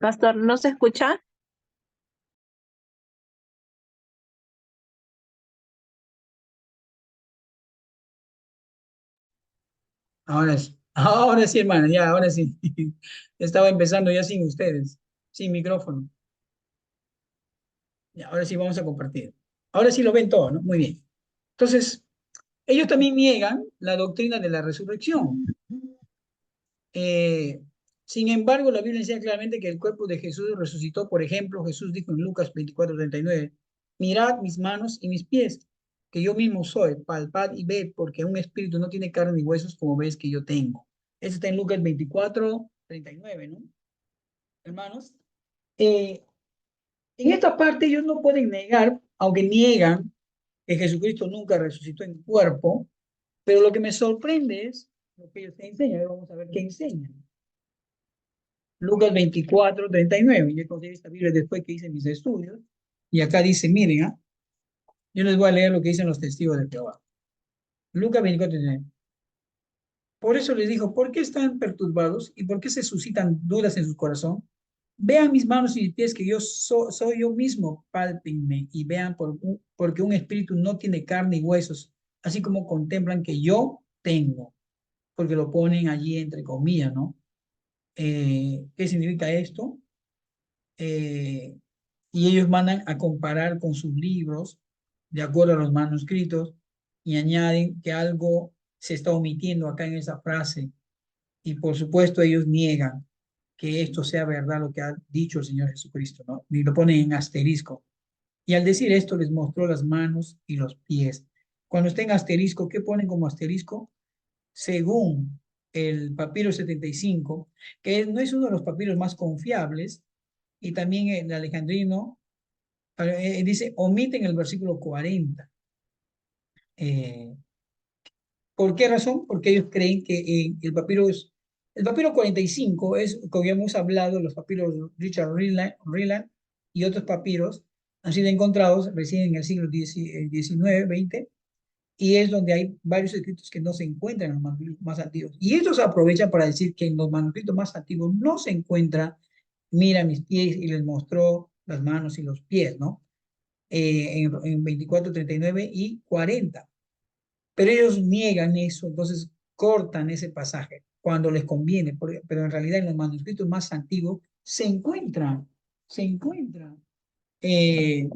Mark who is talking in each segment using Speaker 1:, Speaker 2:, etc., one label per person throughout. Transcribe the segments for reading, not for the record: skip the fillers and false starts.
Speaker 1: Pastor, ¿no se escucha?
Speaker 2: Ahora sí, hermano, ya, ahora sí. Estaba empezando ya sin ustedes, sin micrófono. Ya, ahora sí vamos a compartir. Ahora sí lo ven todo, ¿no? Muy bien. Entonces, ellos también niegan la doctrina de la resurrección. Eh, Sin embargo, la Biblia enseña claramente que el cuerpo de Jesús resucitó. Por ejemplo, Jesús dijo en Lucas 24:39, mirad mis manos y mis pies, que yo mismo soy, palpad y ved, porque un espíritu no tiene carne ni huesos como ves que yo tengo. Eso está en Lucas 24:39, ¿no? Hermanos, eh, en esta parte ellos no pueden negar, aunque niegan que Jesucristo nunca resucitó en cuerpo, pero lo que me sorprende es lo que ellos enseñan. Vamos a ver qué enseñan. Lucas 24:39. Yo conseguí esta Biblia después que hice mis estudios. Y acá dice, miren, yo les voy a leer lo que dicen los testigos de Jehová. Lucas 24:39. Por eso les dijo, ¿por qué están perturbados y por qué se suscitan dudas en su corazón? Vean mis manos y mis pies, que yo soy yo mismo, pálpenme y vean porque un espíritu no tiene carne y huesos, así como contemplan que yo tengo, porque lo ponen allí entre comillas, ¿no? ¿Qué significa esto? Eh, y ellos mandan a comparar con sus libros, de acuerdo a los manuscritos, y añaden que algo se está omitiendo acá en esa frase. Y por supuesto ellos niegan que esto sea verdad lo que ha dicho el Señor Jesucristo, ¿no? Y lo ponen en asterisco. Y al decir esto les mostró las manos y los pies. Cuando está en asterisco, ¿qué ponen como asterisco? Según el papiro 75, que no es uno de los papiros más confiables, y también el alejandrino, dice, omiten el versículo 40. Eh, ¿Por qué razón? Porque ellos creen que el papiro 45 es, como habíamos hablado, los papiros Richard Ryland y otros papiros han sido encontrados recién en el siglo XIX, XX, y es donde hay varios escritos que no se encuentran en los manuscritos más antiguos. Y ellos aprovechan para decir que en los manuscritos más antiguos no se encuentra, mira mis pies y les mostró las manos y los pies, ¿no? En 24, 39 y 40. Pero ellos niegan eso, entonces cortan ese pasaje cuando les conviene, pero en realidad en los manuscritos más antiguos se encuentran eh,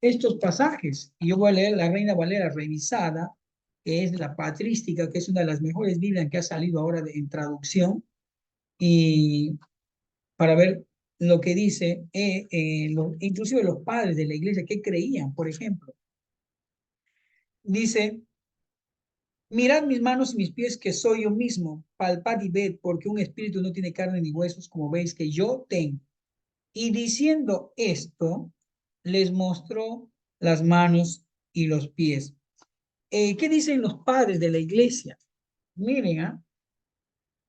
Speaker 2: estos pasajes. Y yo voy a leer la Reina Valera revisada, que es la patrística, que es una de las mejores Biblias que ha salido ahora en traducción, y para ver lo que dice, inclusive los padres de la iglesia que creían, por ejemplo. Dice, mirad mis manos y mis pies, que soy yo mismo, palpad y ved, porque un espíritu no tiene carne ni huesos, como veis que yo tengo. Y diciendo esto, les mostró las manos y los pies. ¿Qué dicen los padres de la iglesia? Miren,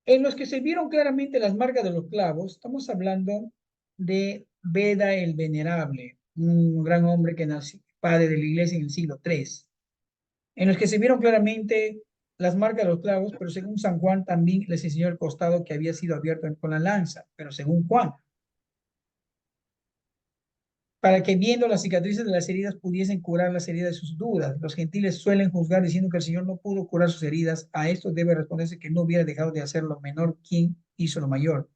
Speaker 2: en los que se vieron claramente las marcas de los clavos, estamos hablando de Beda el Venerable, un gran hombre que nació, padre de la iglesia en el siglo III, en los que se vieron claramente las marcas de los clavos, pero según San Juan también les enseñó el costado que había sido abierto con la lanza, pero según Juan, para que viendo las cicatrices de las heridas pudiesen curar las heridas de sus dudas. Los gentiles suelen juzgar diciendo que el Señor no pudo curar sus heridas. A esto debe responderse que no hubiera dejado de hacer lo menor quien hizo lo mayor.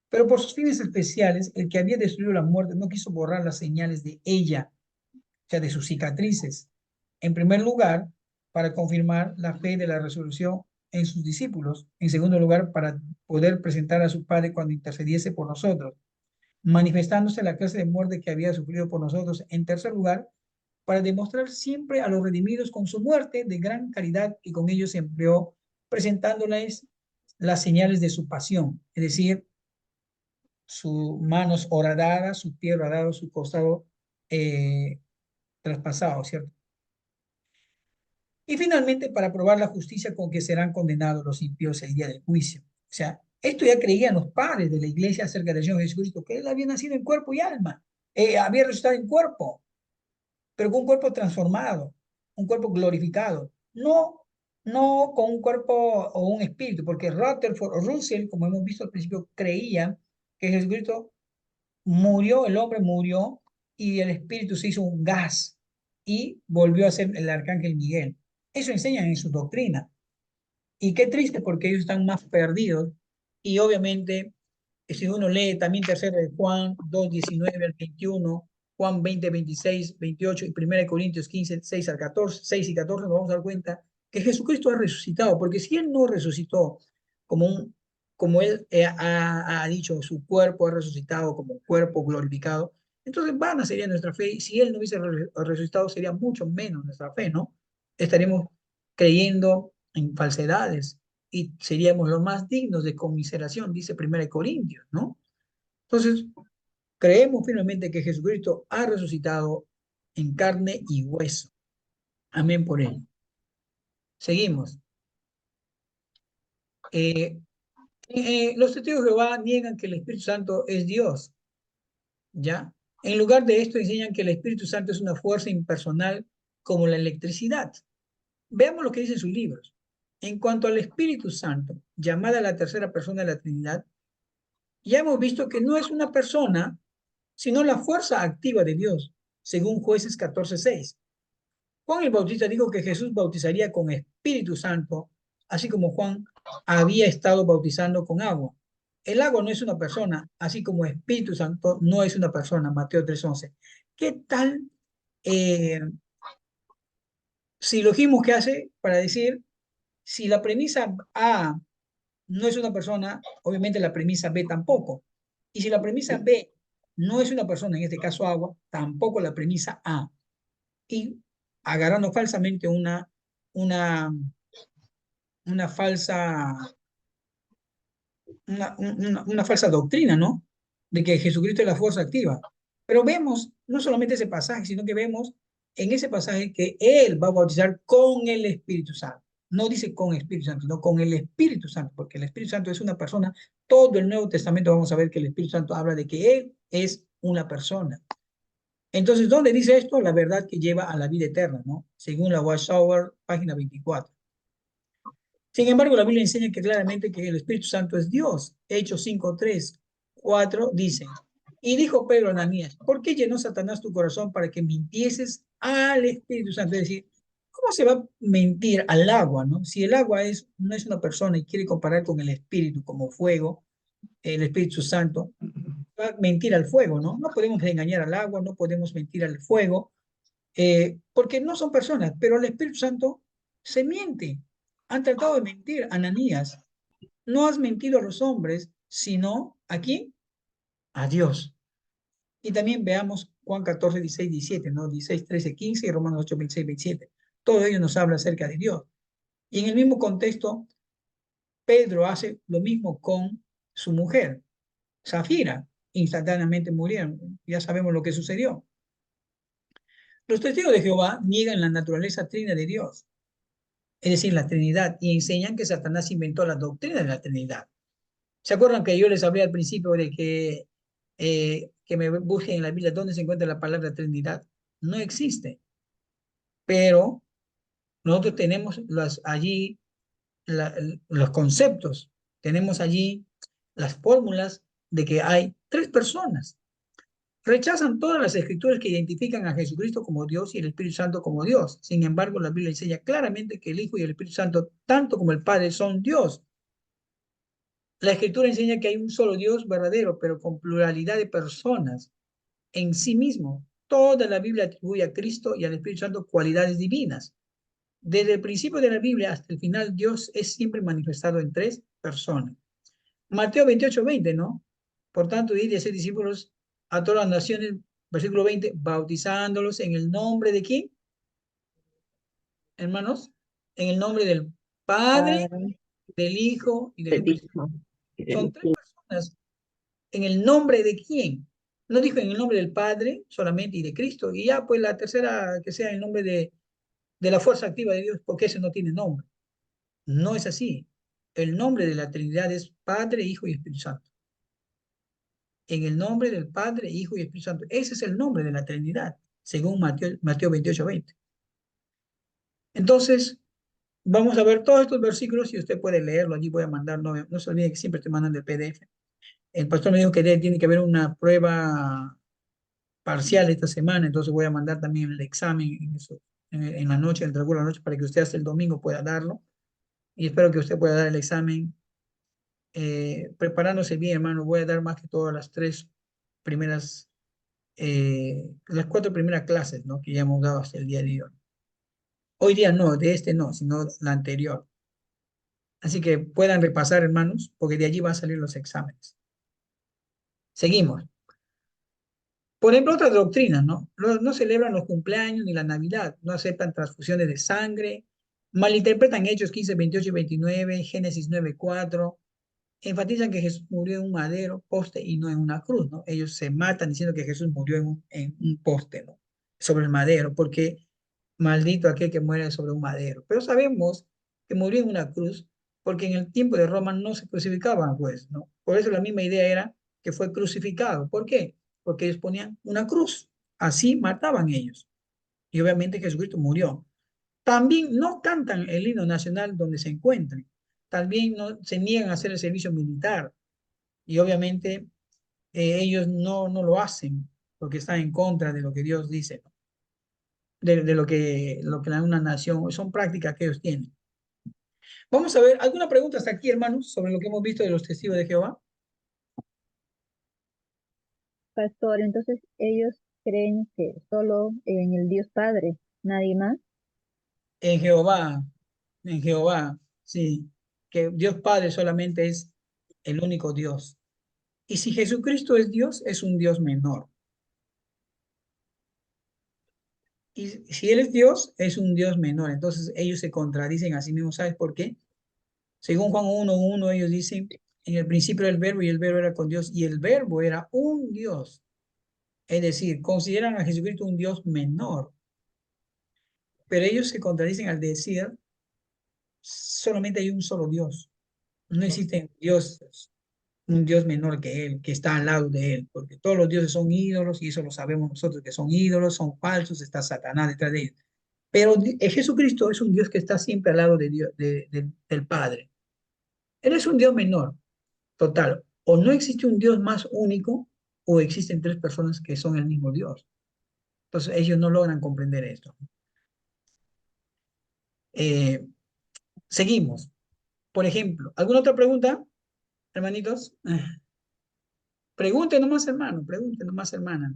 Speaker 2: Pero por sus fines especiales, el que había destruido la muerte no quiso borrar las señales de ella, o sea, de sus cicatrices. En primer lugar, para confirmar la fe de la resurrección en sus discípulos. En segundo lugar, para poder presentar a su Padre cuando intercediese por nosotros, manifestándose la clase de muerte que había sufrido por nosotros. En tercer lugar, para demostrar siempre a los redimidos con su muerte de gran caridad, y con ellos se empleó presentándoles las señales de su pasión, es decir, sus manos horadadas, su pie horadado, su costado eh, traspasado, ¿cierto? Y finalmente, para probar la justicia con que serán condenados los impíos el día del juicio. O sea, esto ya creían los padres de la iglesia acerca del Señor Jesucristo, que Él había nacido en cuerpo y alma, había resucitado en cuerpo, pero con un cuerpo transformado, un cuerpo glorificado. No con un cuerpo o un espíritu, porque Rutherford o Russell, como hemos visto al principio, creía que Jesucristo murió, el hombre murió y el espíritu se hizo un gas y volvió a ser el arcángel Miguel. Eso enseñan en su doctrina. Y qué triste porque ellos están más perdidos. Y obviamente, si uno lee también tercera de Juan 2 19 al 21, Juan 20 26 28 y primera de Corintios 15 6 al 14, 6 y 14, nos vamos a dar cuenta que Jesucristo ha resucitado, porque si Él no resucitó como, como Él ha dicho, su cuerpo ha resucitado como cuerpo glorificado, entonces vana sería nuestra fe, y si Él no hubiese resucitado sería mucho menos nuestra fe, ¿no? Estaremos creyendo en falsedades y seríamos los más dignos de conmiseración, dice Primera de Corintios, ¿no? Entonces, creemos firmemente que Jesucristo ha resucitado en carne y hueso. Amén por él. Seguimos. Eh, los testigos de Jehová niegan que el Espíritu Santo es Dios, ¿ya? En lugar de esto enseñan que el Espíritu Santo es una fuerza impersonal como la electricidad. Veamos lo que dicen sus libros. En cuanto al Espíritu Santo, llamada la tercera persona de la Trinidad, ya hemos visto que no es una persona, sino la fuerza activa de Dios, según Jueces 14:6. Juan el Bautista dijo que Jesús bautizaría con Espíritu Santo, así como Juan había estado bautizando con agua. El agua no es una persona, así como Espíritu Santo no es una persona, Mateo 3:11. ¿Qué tal silogismo que hace para decir, si la premisa A no es una persona, obviamente la premisa B tampoco. Y si la premisa B no es una persona, en este caso agua, tampoco la premisa A. Y agarrando falsamente una, una falsa, una falsa doctrina, ¿no? De que Jesucristo es la fuerza activa. Pero vemos no solamente ese pasaje, sino que vemos en ese pasaje que Él va a bautizar con el Espíritu Santo. No dice con Espíritu Santo, sino con el Espíritu Santo, porque el Espíritu Santo es una persona. Todo el Nuevo Testamento vamos a ver que el Espíritu Santo habla de que Él es una persona. Entonces, ¿dónde dice esto? La verdad que lleva a la vida eterna, ¿no? Según la Watchtower, página 24. Sin embargo, la Biblia enseña que claramente que el Espíritu Santo es Dios. Hechos 5, 3, 4 dicen, y dijo Pedro a Ananías, ¿por qué llenó Satanás tu corazón para que mintieses al Espíritu Santo? Es decir, ¿cómo se va a mentir al agua, no? Si el agua no es una persona y quiere comparar con el Espíritu como fuego, el Espíritu Santo, va a mentir al fuego, ¿no? No podemos engañar al agua, no podemos mentir al fuego, porque no son personas, pero el Espíritu Santo se miente. Han tratado de mentir, Ananías. No has mentido a los hombres, sino ¿a quién? A Dios. Y también veamos Juan 14, 16, 17, ¿no? 16, 13, 15 y Romanos 8, 26, 27. Todo ello nos habla acerca de Dios. Y en el mismo contexto, Pedro hace lo mismo con su mujer, Zafira. Instantáneamente murieron. Ya sabemos lo que sucedió. Los testigos de Jehová niegan la naturaleza trina de Dios, es decir, la Trinidad, y enseñan que Satanás inventó la doctrina de la Trinidad. ¿Se acuerdan que yo les hablé al principio de que me busquen en la Biblia dónde se encuentra la palabra Trinidad? No existe, pero nosotros tenemos allí los conceptos, tenemos allí las fórmulas de que hay tres personas. Rechazan todas las escrituras que identifican a Jesucristo como Dios y el Espíritu Santo como Dios. Sin embargo, la Biblia enseña claramente que el Hijo y el Espíritu Santo, tanto como el Padre, son Dios. La Escritura enseña que hay un solo Dios verdadero, pero con pluralidad de personas en sí mismo. Toda la Biblia atribuye a Cristo y al Espíritu Santo cualidades divinas. Desde el principio de la Biblia hasta el final, Dios es siempre manifestado en tres personas. Mateo 28:20, ¿no? Por tanto, id y hacer discípulos a todas las naciones, versículo 20, bautizándolos en el nombre de quién, hermanos, en el nombre del Padre,
Speaker 1: Padre,
Speaker 2: del Hijo y del
Speaker 1: del
Speaker 2: Espíritu Santo.
Speaker 1: Hijo y del
Speaker 2: Son tres
Speaker 1: Espíritu.
Speaker 2: personas. ¿En el nombre de quién? No dijo en el nombre del Padre solamente y de Cristo. Y ya, pues la tercera, que sea en el nombre de la fuerza activa de Dios, porque ese no tiene nombre. No es así. El nombre de la Trinidad es Padre, Hijo y Espíritu Santo. En el nombre del Padre, Hijo y Espíritu Santo. Ese es el nombre de la Trinidad, según Mateo 28:20. Entonces, vamos a ver todos estos versículos y usted puede leerlo. Allí voy a mandar, no se olvide que siempre estoy mandando el PDF. El pastor me dijo que tiene que haber una prueba parcial esta semana, entonces voy a mandar también el examen en la noche, en el transcurso de la noche, para que usted hasta el domingo pueda darlo. Y espero que usted pueda dar el examen preparándose bien, hermano. Voy a dar más que todas las primeras, las cuatro primeras clases, ¿no? Que ya hemos dado hasta el día de hoy. Hoy día no, de este no, sino la anterior. Así que puedan repasar, hermanos, porque de allí van a salir los exámenes. Seguimos. Por ejemplo, otras doctrinas, ¿no? No celebran los cumpleaños ni la Navidad, no aceptan transfusiones de sangre, malinterpretan Hechos 15, 28 y 29, Génesis 9, 4, enfatizan que Jesús murió en un madero, poste y no en una cruz, ¿no? Ellos se matan diciendo que Jesús murió en un poste, ¿no? Sobre el madero, porque maldito aquel que muere sobre un madero. Pero sabemos que murió en una cruz, porque en el tiempo de Roma no se crucificaban, pues, ¿no? Por eso la misma idea era que fue crucificado. ¿Por qué? Porque ellos ponían una cruz. Así mataban ellos. Y obviamente Jesucristo murió. También no cantan el himno nacional donde se encuentren. También no, se niegan a hacer el servicio militar. Y obviamente ellos no lo hacen porque están en contra de lo que Dios dice, ¿no? De lo que una nación, son prácticas que ellos tienen. Vamos a ver, ¿alguna pregunta hasta aquí, hermanos, sobre lo que hemos visto de los testigos de Jehová?
Speaker 1: Pastor, entonces ellos creen que solo en el Dios Padre, nadie más.
Speaker 2: En Jehová, en Jehová, sí, que Dios Padre solamente es el único Dios. Y si Jesucristo es Dios, es un Dios menor. Y si Él es Dios, es un Dios menor. Entonces ellos se contradicen a sí mismos. ¿Sabes por qué? Según Juan 1:1, ellos dicen, en el principio era el verbo y el verbo era con Dios y el verbo era un Dios. Es decir, consideran a Jesucristo un Dios menor. Pero ellos se contradicen al decir, solamente hay un solo Dios. No existe dioses, un Dios menor que Él, que está al lado de Él, porque todos los dioses son ídolos y eso lo sabemos nosotros que son ídolos, son falsos, está Satanás detrás de ellos. Pero Jesucristo es un Dios que está siempre al lado de Dios, del Padre. Él es un Dios menor, total. O no existe un Dios más único, o existen tres personas que son el mismo Dios. Entonces ellos no logran comprender esto. Eh, seguimos. Por ejemplo, ¿alguna otra pregunta, hermanitos? Pregunte nomás, hermano, pregunte nomás, hermana.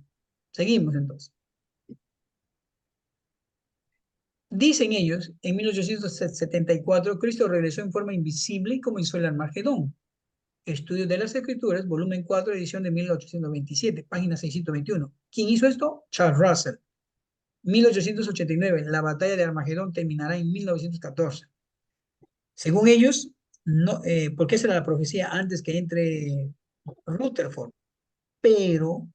Speaker 2: Seguimos entonces. Dicen ellos, en 1874, Cristo regresó en forma invisible y comenzó el Armagedón. Estudios de las Escrituras, volumen 4, edición de 1827, página 621. ¿Quién hizo esto? Charles Russell. 1889, la batalla de Armagedón terminará en 1914. Según ellos, no, porque esa era la profecía antes que entre Rutherford, pero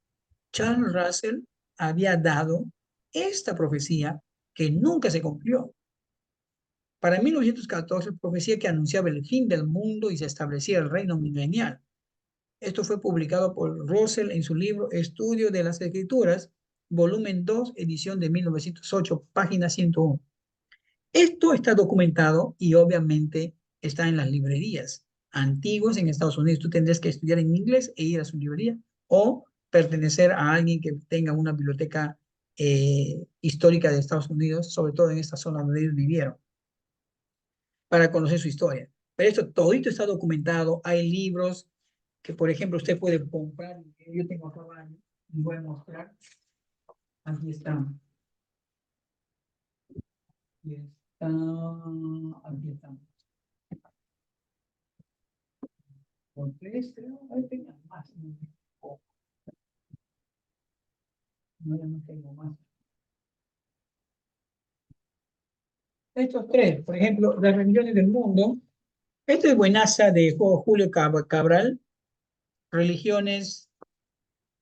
Speaker 2: Charles Russell había dado esta profecía que nunca se cumplió. Para 1914, profecía que anunciaba el fin del mundo y se establecía el reino milenial. Esto fue publicado por Russell en su libro Estudio de las Escrituras, volumen 2, edición de 1908, página 101. Esto está documentado y obviamente está en las librerías antiguas en Estados Unidos. Tú tendrías que estudiar en inglés e ir a su librería o pertenecer a alguien que tenga una biblioteca histórica de Estados Unidos, sobre todo en esta zona donde ellos vivieron, para conocer su historia. Pero esto todito está documentado. Hay libros que, por ejemplo, usted puede comprar. Yo tengo acá varios y voy a mostrar. Aquí están. Aquí están. Aquí están. Por tres, creo. Ahí tengan más. No, ya no tengo más. Estos tres, por ejemplo, las religiones del mundo. Esto es buenaza de Julio Cabral. Religiones,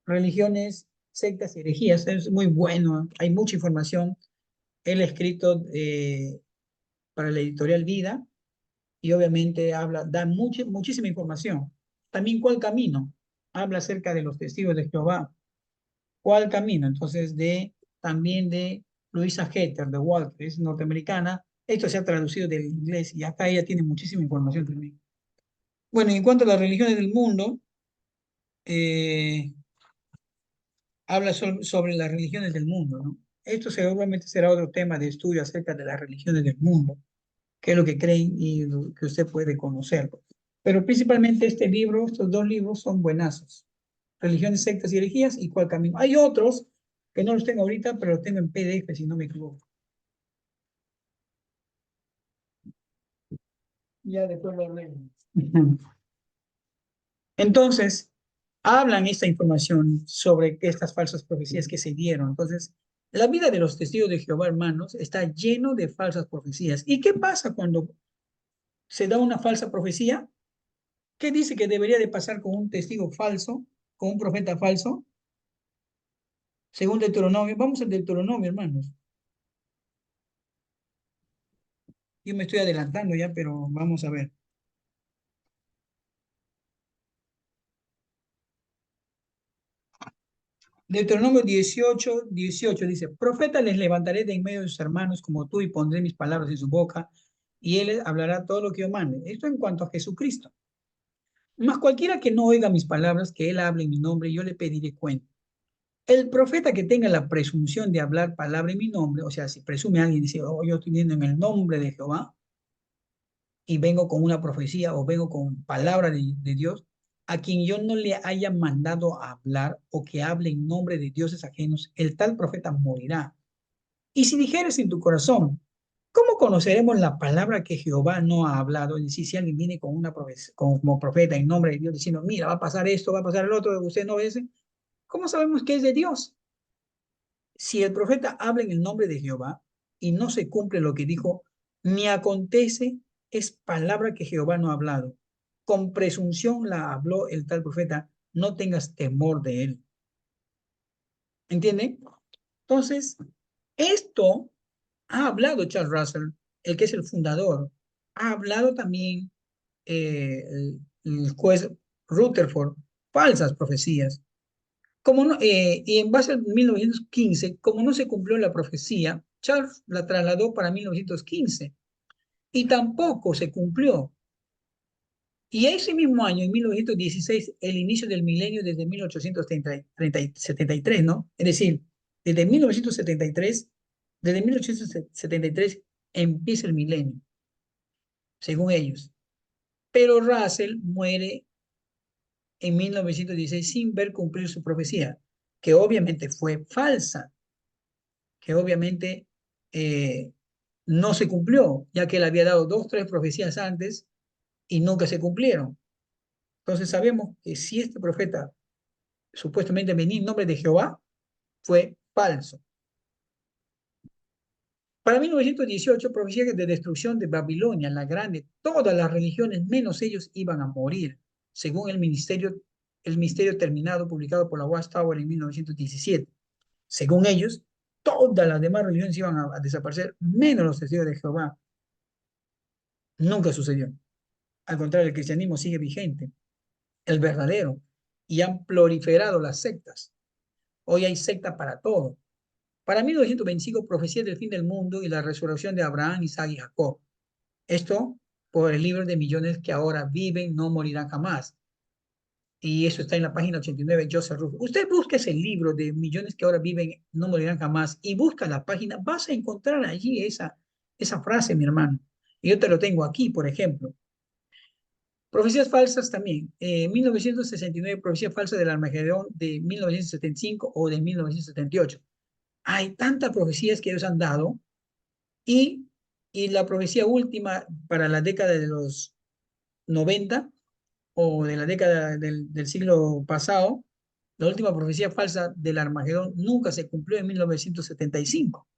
Speaker 2: religiones, sectas y herejías. Es muy bueno. Hay mucha información. Él ha escrito para la editorial Vida y obviamente da muchísima información. También cuál camino. Habla acerca de los testigos de Jehová. ¿Cuál camino? Entonces, también de Louisa Hetter, de Walker, es norteamericana. Esto se ha traducido del inglés y acá ella tiene muchísima información también. Bueno, en cuanto a las religiones del mundo, eh, habla sobre las religiones del mundo, ¿no? Esto seguramente será otro tema de estudio acerca de las religiones del mundo, qué es lo que creen y lo que usted puede conocer. Pero principalmente este libro, estos dos libros son buenazos. Religiones, sectas y herejías y cuál camino. Hay otros que no los tengo ahorita, pero los tengo en PDF si no me equivoco. Ya después lo leo. Entonces, hablan esta información sobre estas falsas profecías que se dieron. Entonces, la vida de los testigos de Jehová, hermanos, está lleno de falsas profecías. ¿Y qué pasa cuando se da una falsa profecía? ¿Qué dice que debería de pasar con un testigo falso, con un profeta falso? Según Deuteronomio, vamos al Deuteronomio, hermanos. Yo me estoy adelantando ya, pero vamos a ver. Deuteronomio 18 dice, profeta les levantaré de en medio de sus hermanos como tú y pondré mis palabras en su boca y él hablará todo lo que yo mande. Esto en cuanto a Jesucristo. Mas cualquiera que no oiga mis palabras, que él hable en mi nombre, yo le pediré cuenta. El profeta que tenga la presunción de hablar palabra en mi nombre, o sea, si presume alguien y dice, oh, yo estoy viendo en el nombre de Jehová y vengo con una profecía o vengo con palabra de Dios, a quien yo no le haya mandado a hablar o que hable en nombre de dioses ajenos, el tal profeta morirá. Y si dijeres en tu corazón, ¿cómo conoceremos la palabra que Jehová no ha hablado? Es decir, si alguien viene con una como profeta en nombre de Dios diciendo, mira, va a pasar esto, va a pasar el otro, usted no obedece, ¿cómo sabemos que es de Dios? Si el profeta habla en el nombre de Jehová y no se cumple lo que dijo, ni acontece, es palabra que Jehová no ha hablado. Con presunción la habló el tal profeta, no tengas temor de él. ¿Entienden? Entonces, esto ha hablado Charles Russell, el que es el fundador. Ha hablado también el juez Rutherford, falsas profecías. Y en base a 1915, como no se cumplió la profecía, Charles la trasladó para 1915 y tampoco se cumplió. Y ese mismo año, en 1916, el inicio del milenio desde 1873, ¿no? Es decir, desde 1973, desde 1873 empieza el milenio, según ellos. Pero Russell muere en 1916 sin ver cumplir su profecía, que obviamente fue falsa, que obviamente eh, no se cumplió, ya que él había dado dos, tres profecías antes y nunca se cumplieron. Entonces sabemos que si este profeta supuestamente venía en nombre de Jehová, fue falso. Para 1918, profecía de destrucción de Babilonia, la grande, todas las religiones, menos ellos, iban a morir, según el misterio terminado, publicado por la Watchtower en 1917. Según ellos, todas las demás religiones iban a desaparecer, menos los testigos de Jehová. Nunca sucedió. Al contrario, el cristianismo sigue vigente, el verdadero, y han proliferado las sectas. Hoy hay secta para todo. Para 1925, profecía del fin del mundo y la resurrección de Abraham, Isaac y Jacob. Esto por el libro de millones que ahora viven, no morirán jamás. Y eso está en la página 89, Joseph Ruth. Usted busca ese libro de millones que ahora viven, no morirán jamás, y busca la página, vas a encontrar allí esa frase, mi hermano. Y yo te lo tengo aquí, por ejemplo. Profecías falsas también. 1969, profecía falsa del Armagedón de 1975 o de 1978. Hay tantas profecías que ellos han dado y, y la profecía última para la década de los 90 o de la década del siglo pasado, la última profecía falsa del Armagedón nunca se cumplió en 1975.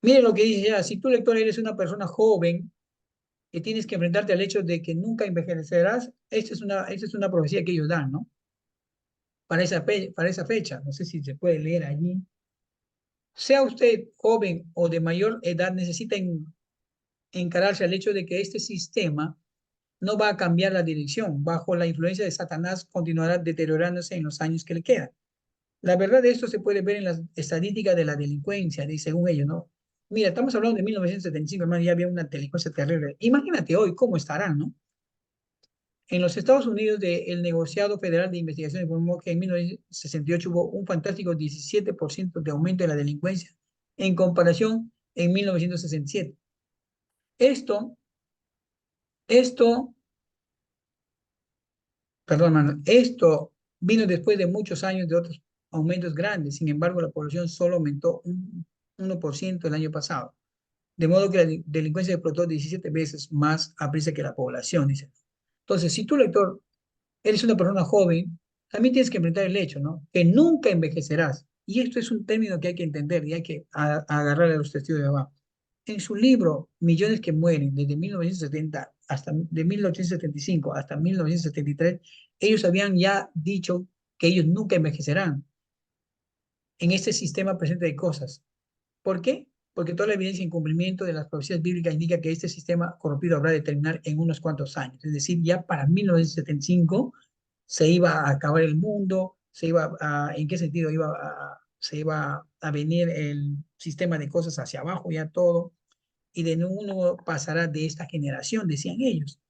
Speaker 2: Mire lo que dice ya, si tú lector eres una persona joven que tienes que enfrentarte al hecho de que nunca envejecerás, esta es una profecía que ellos dan, ¿no? Para esa fecha, no sé si se puede leer allí. Sea usted joven o de mayor edad, necesita encararse al hecho de que este sistema no va a cambiar la dirección. Bajo la influencia de Satanás continuará deteriorándose en los años que le quedan. La verdad de esto se puede ver en las estadísticas de la delincuencia, según ellos, ¿no? Mira, estamos hablando de 1975, hermano, ya había una delincuencia terrible. Imagínate hoy cómo estarán, ¿no? En los Estados Unidos, el negociado federal de investigación informó que en 1968 hubo un fantástico 17% de aumento de la delincuencia en comparación en 1967. Esto, perdón, hermano, esto vino después de muchos años de otros aumentos grandes. Sin embargo, la población solo aumentó un 1% el año pasado. De modo que la delincuencia explotó 17 veces más a prisa que la población, dice. Entonces, si tú, lector, eres una persona joven, también tienes que enfrentar el hecho, ¿no? Que nunca envejecerás. Y esto es un término que hay que entender y hay que agarrarle a los testigos de Jehová. En su libro, Millones que mueren, desde 1970 hasta de 1875 hasta 1973, ellos habían ya dicho que ellos nunca envejecerán en este sistema presente de cosas. ¿Por qué? Porque toda la evidencia en cumplimiento de las profecías bíblicas indica que este sistema corrompido habrá de terminar en unos cuantos años. Es decir, ya para 1975 se iba a acabar el mundo, ¿en qué sentido se iba a venir el sistema de cosas hacia abajo, ya todo, y de uno pasará de esta generación, decían ellos.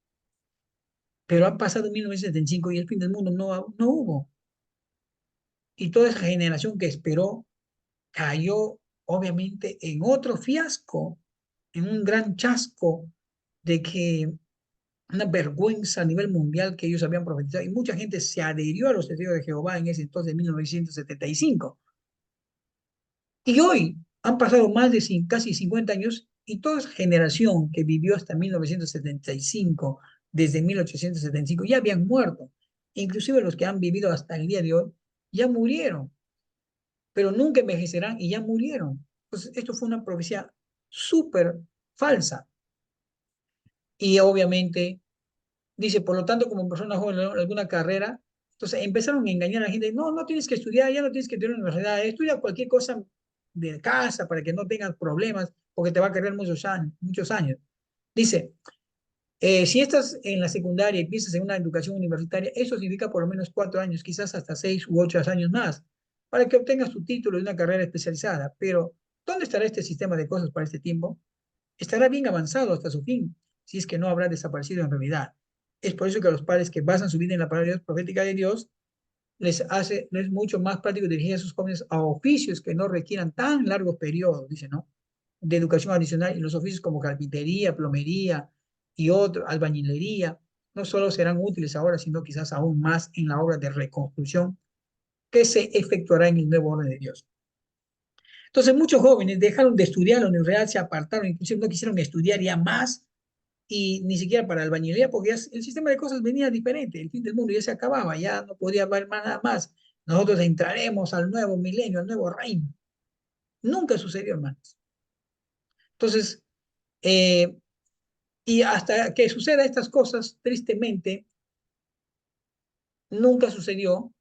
Speaker 2: Pero ha pasado 1975 y el fin del mundo no hubo. Y toda esa generación que esperó cayó obviamente en otro fiasco, en un gran chasco de que una vergüenza a nivel mundial que ellos habían profetizado y mucha gente se adhirió a los testigos de Jehová en ese entonces, de 1975. Y hoy han pasado más de casi 50 años y toda esa generación que vivió hasta 1975, desde 1875, ya habían muerto. Inclusive los que han vivido hasta el día de hoy ya murieron, pero nunca envejecerán y ya murieron. Entonces, esto fue una profecía súper falsa. Y obviamente dice, por lo tanto, como persona joven en alguna carrera, entonces empezaron a engañar a la gente. No, no tienes que estudiar, ya no tienes que tener una universidad, estudia cualquier cosa de casa para que no tengas problemas, porque te va a cargar muchos años. Muchos años. Dice, si estás en la secundaria y empiezas en una educación universitaria, eso significa por lo menos 4 años, quizás hasta 6 u 8 años más, para que obtengas tu título de una carrera especializada. Pero, ¿dónde estará este sistema de cosas para este tiempo? Estará bien avanzado hasta su fin, si es que no habrá desaparecido en realidad. Es por eso que a los padres que basan su vida en la palabra profética de Dios, les mucho más práctico dirigir a sus jóvenes a oficios que no requieran tan largos periodos, dice, ¿no? De educación adicional, y los oficios como carpintería, plomería y otro, albañilería, no solo serán útiles ahora, sino quizás aún más en la obra de reconstrucción que se efectuará en el nuevo orden de Dios. Entonces, muchos jóvenes dejaron de estudiar en la universidad, se apartaron, inclusive no quisieron estudiar ya más y ni siquiera para albañilería, porque ya el sistema de cosas venía diferente, el fin del mundo ya se acababa, ya no podía haber nada más. Nosotros entraremos al nuevo milenio, al nuevo reino. Nunca sucedió, hermanos. Entonces, eh, y hasta que suceda estas cosas, tristemente, nunca sucedió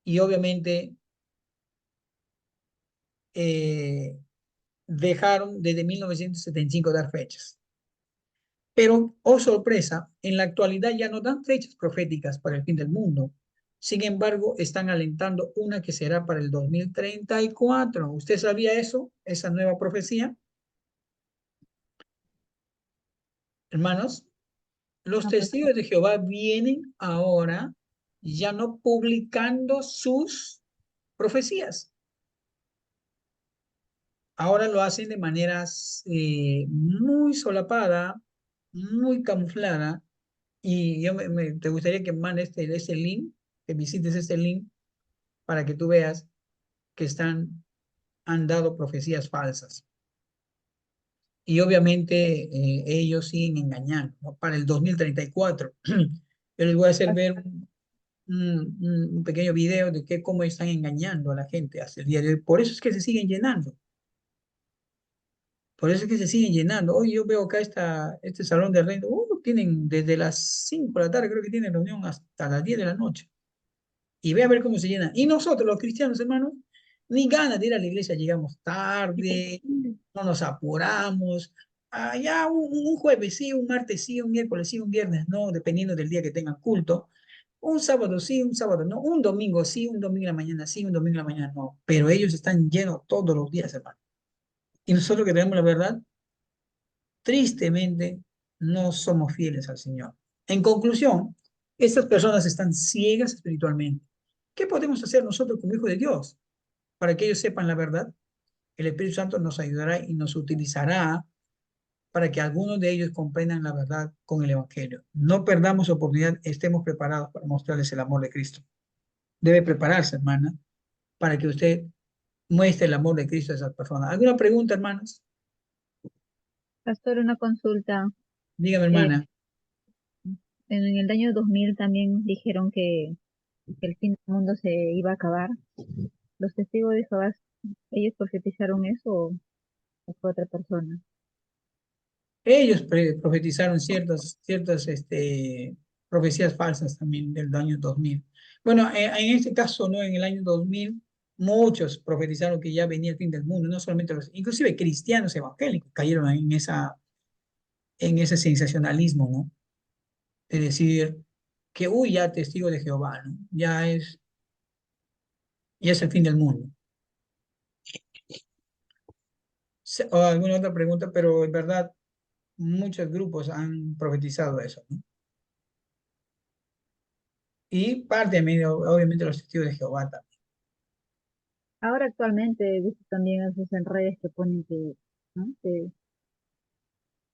Speaker 2: y obviamente eh, dejaron desde 1975 dar fechas. Pero, oh sorpresa, en la actualidad ya no dan fechas proféticas para el fin del mundo. Sin embargo, están alentando una que será para el 2034. ¿Usted sabía eso? Esa nueva profecía. Hermanos, los
Speaker 1: No, pues,
Speaker 2: testigos de Jehová vienen ahora ya no publicando sus profecías. Ahora lo hacen de maneras muy solapada, muy camuflada. Y te gustaría que mandes este link, que visites este link para que tú veas que han dado profecías falsas. Y obviamente ellos siguen engañando, ¿no? Para el 2034. Yo les voy a hacer ver un pequeño video de cómo están engañando a la gente hasta el día de hoy. Por eso es que se siguen llenando. Por eso es que se siguen llenando. Hoy yo veo acá este salón de reino. Tienen desde las 5 de la tarde, creo que tienen reunión hasta las 10 de la noche. Y ve a ver cómo se llena. Y nosotros, los cristianos, hermanos, ni ganas de ir a la iglesia, llegamos tarde, no nos apuramos. Ya un jueves sí, un martes sí, un miércoles sí, un viernes no, dependiendo del día que tengan culto. Un sábado sí, un sábado no, un domingo sí, un domingo en la mañana sí, un domingo en la mañana no. Pero ellos están llenos todos los días, hermano. Y nosotros que tenemos la verdad, tristemente, no somos fieles al Señor. En conclusión, Estas personas están ciegas espiritualmente. ¿Qué podemos hacer nosotros como hijos de Dios para que ellos sepan la verdad? El Espíritu Santo nos ayudará y nos utilizará para que algunos de ellos comprendan la verdad con el Evangelio. No perdamos oportunidad, estemos preparados para mostrarles el amor de Cristo. Debe prepararse, hermana, para que usted muestre el amor de Cristo a esas personas. ¿Alguna pregunta, hermanas?
Speaker 1: Pastor, una consulta.
Speaker 2: Dígame,
Speaker 1: Eh,
Speaker 2: hermana.
Speaker 1: en el año 2000 también dijeron que el fin del mundo se iba a acabar. ¿Los testigos de Jehová, ellos profetizaron eso o fue otra persona?
Speaker 2: Ellos profetizaron ciertas profecías falsas también del año 2000. Bueno, en este caso, ¿no? En el año 2000, muchos profetizaron que ya venía el fin del mundo, no solamente los, inclusive cristianos evangélicos cayeron en ese sensacionalismo, ¿no? De decir que, uy, ya testigo de Jehová, ¿no? Ya es el fin del mundo. O alguna otra pregunta, pero en verdad muchos grupos han profetizado eso, ¿no? Y parte, obviamente, los testigos de Jehová también.
Speaker 1: Ahora actualmente, he visto también a veces en redes que ponen que, ¿no? Que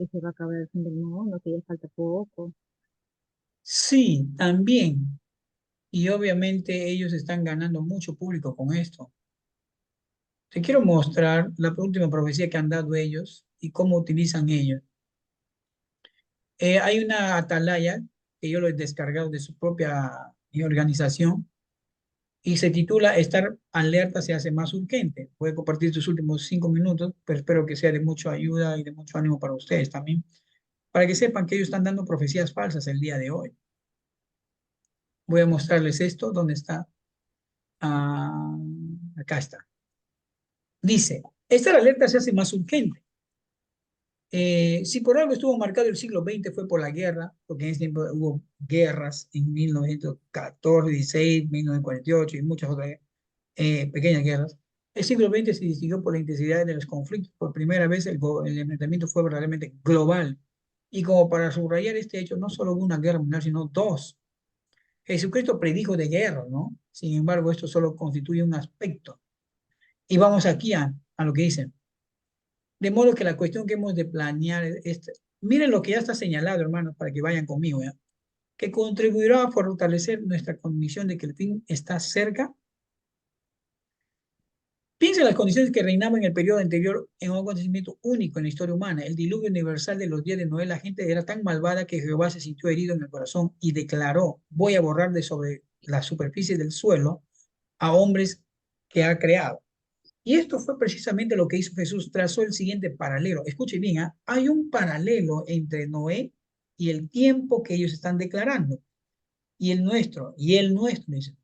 Speaker 1: se va a acabar el fin del mundo, que ya falta poco.
Speaker 2: Sí, también. Y obviamente ellos están ganando mucho público con esto. Te quiero mostrar la última profecía que han dado ellos y cómo utilizan ellos. Hay una atalaya que yo lo he descargado de su propia organización y se titula Estar alerta se hace más urgente. Voy a compartir sus últimos 5 minutos, pero espero que sea de mucha ayuda y de mucho ánimo para ustedes también, para que sepan que ellos están dando profecías falsas el día de hoy. Voy a mostrarles esto, ¿dónde está? Ah, acá está. Dice, esta alerta se hace más urgente. Si por algo estuvo marcado el siglo XX fue por la guerra, porque en ese tiempo hubo guerras en 1914, 16, 1948 y muchas otras pequeñas guerras. El siglo XX se distinguió por la intensidad de los conflictos. Por primera vez el enfrentamiento fue verdaderamente global. Y como para subrayar este hecho, no solo hubo una guerra mundial, sino dos. Jesucristo predijo de guerra, ¿no? Sin embargo, esto solo constituye un aspecto. Y vamos aquí a lo que dicen. De modo que la cuestión que hemos de planear es, miren lo que ya está señalado, hermanos, para que vayan conmigo, ¿ya? Que contribuirá a fortalecer nuestra convicción de que el fin está cerca. Piensa en las condiciones que reinaban en el periodo anterior en un acontecimiento único en la historia humana, el diluvio universal de los días de Noé. La gente era tan malvada que Jehová se sintió herido en el corazón y declaró, voy a borrar de sobre la superficie del suelo a hombres que ha creado. Y esto fue precisamente lo que hizo Jesús. Trazó el siguiente paralelo. Escuche bien, ¿eh? Hay un paralelo entre Noé y el tiempo que ellos están declarando, y el nuestro, dice.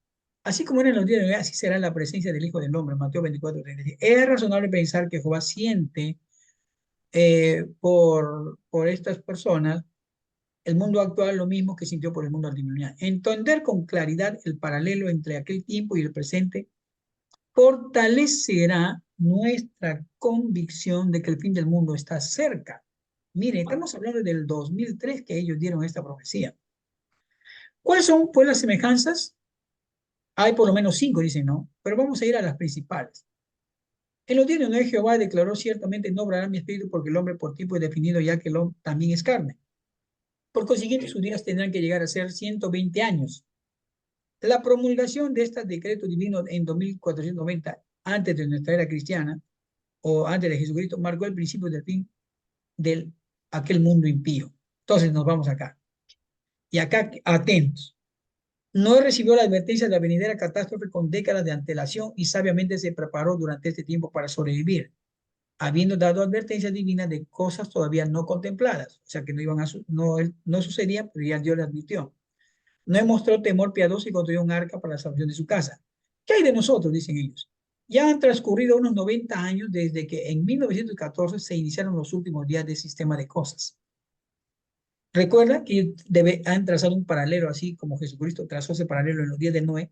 Speaker 2: Así como era en los días de Noé, así será la presencia del Hijo del Hombre, Mateo 24:36. Es razonable pensar que Jehová siente por estas personas el mundo actual lo mismo que sintió por el mundo antiguo. Entender con claridad el paralelo entre aquel tiempo y el presente fortalecerá nuestra convicción de que el fin del mundo está cerca. Mire, estamos hablando del 2003 que ellos dieron esta profecía. ¿Cuáles son, pues, las semejanzas? Hay por lo menos 5, dicen, ¿no? Pero vamos a ir a las principales. En los días de Noé, Jehová declaró ciertamente, no obrará mi espíritu porque el hombre por tiempo es definido, ya que el hombre también es carne. Por consiguiente, sus días tendrán que llegar a ser 120 años. La promulgación de este decreto divino en 2490, antes de nuestra era cristiana, o antes de Jesucristo, marcó el principio del fin de aquel mundo impío. Entonces nos vamos acá. Y acá, atentos. No recibió la advertencia de la venidera catástrofe con décadas de antelación y sabiamente se preparó durante este tiempo para sobrevivir, habiendo dado advertencia divina de cosas todavía no contempladas, o sea que no iban a no sucedían, pero ya Dios le advirtió. No mostró temor piadoso y construyó un arca para la salvación de su casa. ¿Qué hay de nosotros? Dicen ellos. Ya han transcurrido unos 90 años desde que en 1914 se iniciaron los últimos días del sistema de cosas. Recuerda que han trazado un paralelo, así como Jesucristo trazó ese paralelo en los días de Noé,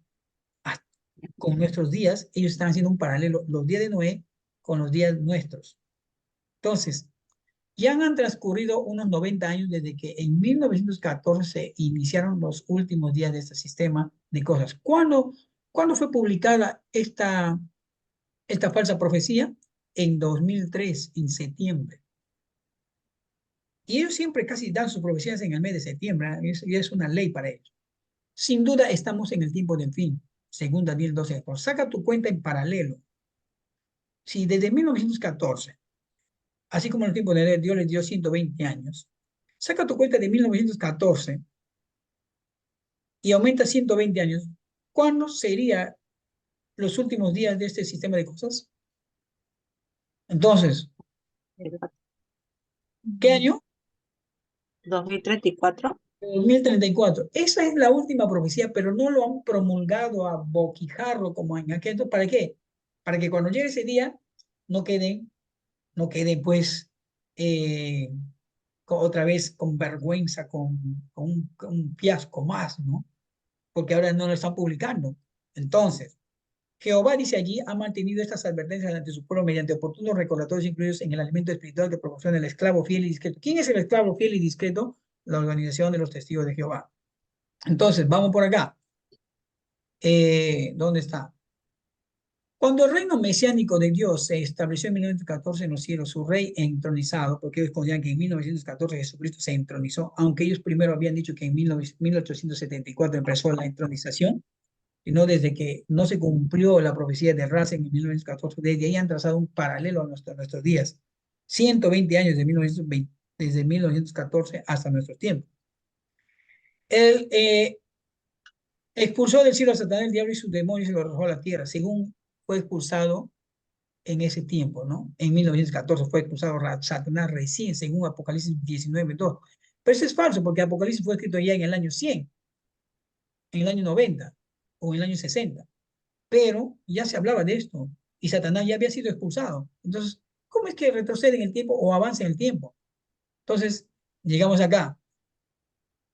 Speaker 2: con nuestros días, ellos están haciendo un paralelo, los días de Noé con los días nuestros. Entonces, Ya han transcurrido unos 90 años desde que en 1914 iniciaron los últimos días de este sistema de cosas. ¿Cuándo fue publicada esta falsa profecía? En 2003, en septiembre. Y ellos siempre casi dan sus profecías en el mes de septiembre, ¿eh? Y es una ley para ellos. Sin duda estamos en el tiempo del fin, según Daniel 12. Saca tu cuenta en paralelo. Si desde 1914, así como en el tiempo de Dios les dio 120 años, saca tu cuenta de 1914 y aumenta 120 años, ¿cuándo serían los últimos días de este sistema de cosas? Entonces, ¿qué
Speaker 1: Mm,
Speaker 2: año?
Speaker 1: 2034.
Speaker 2: 2034. Esa es la última profecía, pero no lo han promulgado a boquijarro como en aquel. ¿Para qué? Para que cuando llegue ese día no queden, no queden pues eh, otra vez con vergüenza, con un fiasco más, ¿no? Porque ahora no lo están publicando. Entonces, Jehová dice allí, ha mantenido estas advertencias ante su pueblo mediante oportunos recordatorios incluidos en el alimento espiritual que proporciona el esclavo fiel y discreto. ¿Quién es el esclavo fiel y discreto? La organización de los testigos de Jehová. Entonces, vamos por acá. ¿Dónde está? Cuando el reino mesiánico de Dios se estableció en 1914 en los cielos, su rey entronizado, porque ellos consideran que en 1914 Jesucristo se entronizó, aunque ellos primero habían dicho que en 1874 empezó la entronización, sino desde que no se cumplió la profecía de Racine en 1914, desde ahí han trazado un paralelo a nuestros días. 120 años de 1920, desde 1914 hasta nuestros tiempos. Él expulsó del cielo a Satanás, el diablo y sus demonios y lo arrojó a la tierra, según fue expulsado en ese tiempo, ¿no? En 1914 fue expulsado Satanás recién, según Apocalipsis 19:2. Pero eso es falso, porque Apocalipsis fue escrito ya en el año 100, en el año 90 o en el año 60. Pero ya se hablaba de esto y Satanás ya había sido expulsado. Entonces, ¿cómo es que retrocede en el tiempo o avanza en el tiempo? Entonces, llegamos acá.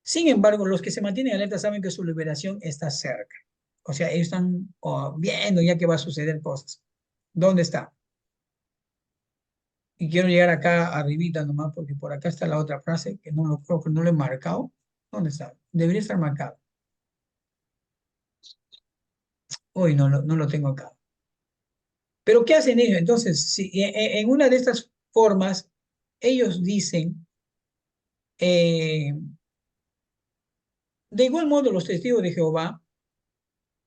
Speaker 2: Sin embargo, los que se mantienen alerta saben que su liberación está cerca. O sea, ellos están viendo ya que va a suceder cosas. ¿Dónde está? Y quiero llegar acá arribita nomás, porque por acá está la otra frase que no lo creo que no lo he marcado. ¿Dónde está? Debería estar marcado. Hoy no lo tengo acá. Pero ¿qué hacen ellos? Entonces, si, en una de estas formas, ellos dicen, eh, de igual modo los testigos de Jehová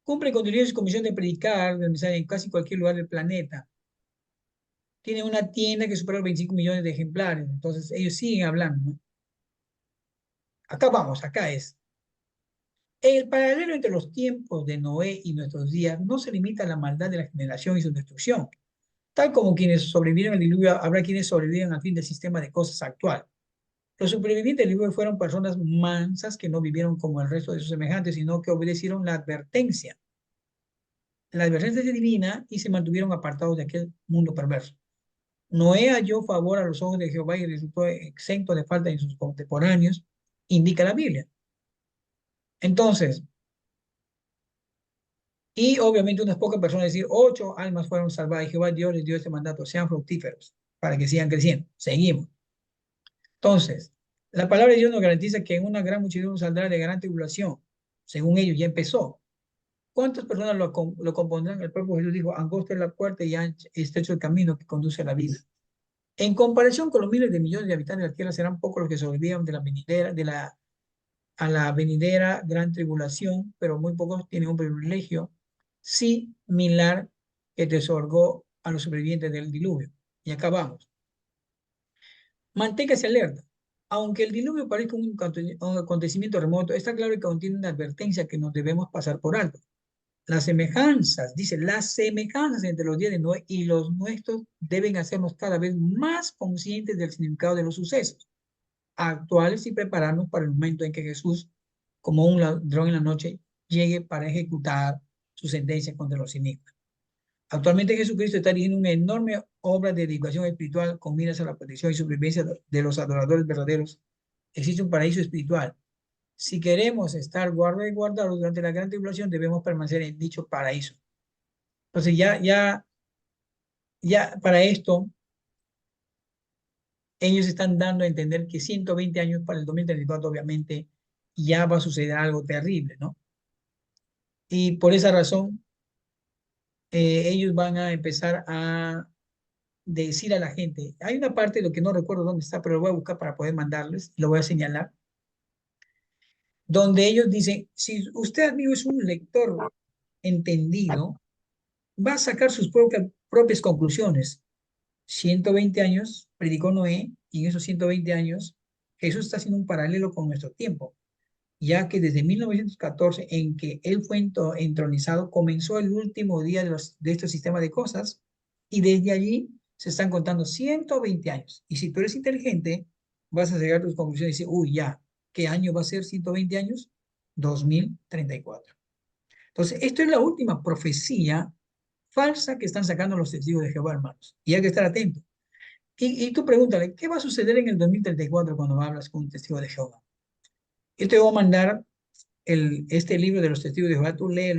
Speaker 2: cumplen con su comisión de predicar del mensaje en casi cualquier lugar del planeta. Tienen una tienda que supera los 25 millones de ejemplares, entonces ellos siguen hablando, ¿no? Acá vamos, acá es. El paralelo entre los tiempos de Noé y nuestros días no se limita a la maldad de la generación y su destrucción. Tal como quienes sobrevivieron al diluvio, habrá quienes sobreviven al fin del sistema de cosas actual. Los supervivientes del diluvio fueron personas mansas que no vivieron como el resto de sus semejantes, sino que obedecieron la advertencia divina y se mantuvieron apartados de aquel mundo perverso. Noé halló favor a los ojos de Jehová y resultó exento de falta en sus contemporáneos, indica la Biblia. Entonces, y obviamente unas pocas personas, es decir, 8 almas fueron salvadas y Jehová Dios les dio este mandato, sean fructíferos para que sigan creciendo. Seguimos. Entonces, la palabra de Dios nos garantiza que en una gran multitud saldrá de gran tribulación. Según ellos, ya empezó. ¿Cuántas personas lo compondrán? El propio Jesús dijo, angosta es la puerta y estrecho el camino que conduce a la vida. En comparación con los miles de millones de habitantes de la tierra, serán pocos los que sobrevivan a la venidera gran tribulación, pero muy pocos tienen un privilegio similar que te otorgó a los sobrevivientes del diluvio. Y acá vamos. Manténgase alerta. Aunque el diluvio parezca un acontecimiento remoto, está claro que contiene una advertencia que nos debemos pasar por alto. Las semejanzas, dice, las semejanzas entre los días de Noé y los nuestros deben hacernos cada vez más conscientes del significado de los sucesos actuales y prepararnos para el momento en que Jesús, como un ladrón en la noche, llegue para ejecutar su sentencia contra los inicuos. Actualmente Jesucristo está dirigiendo una enorme obra de educación espiritual con miras a la protección y supervivencia de los adoradores verdaderos. Existe un paraíso espiritual. Si queremos estar guardados y guardados durante la gran tribulación, debemos permanecer en dicho paraíso. Entonces ya para esto, ellos están dando a entender que 120 años para el 2034 obviamente ya va a suceder algo terrible, ¿no? Y por esa razón, ellos van a empezar a decir a la gente, hay una parte de lo que no recuerdo dónde está, pero lo voy a buscar para poder mandarles, lo voy a señalar, donde ellos dicen, si usted, amigo, es un lector entendido, va a sacar sus propias conclusiones. 120 años predicó Noé y en esos 120 años Jesús está haciendo un paralelo con nuestro tiempo, ya que desde 1914, en que él fue entronizado, comenzó el último día de este sistema de cosas y desde allí se están contando 120 años. Y si tú eres inteligente, vas a llegar a tus conclusiones y decir, uy, ya, ¿qué año va a ser 120 años? 2034. Entonces, esto es la última profecía falsa que están sacando los testigos de Jehová, hermanos. Y hay que estar atentos. Y tú pregúntale, ¿qué va a suceder en el 2034 cuando hablas con un testigo de Jehová? Yo te voy a mandar este libro de los testigos de Jehová, tú léelo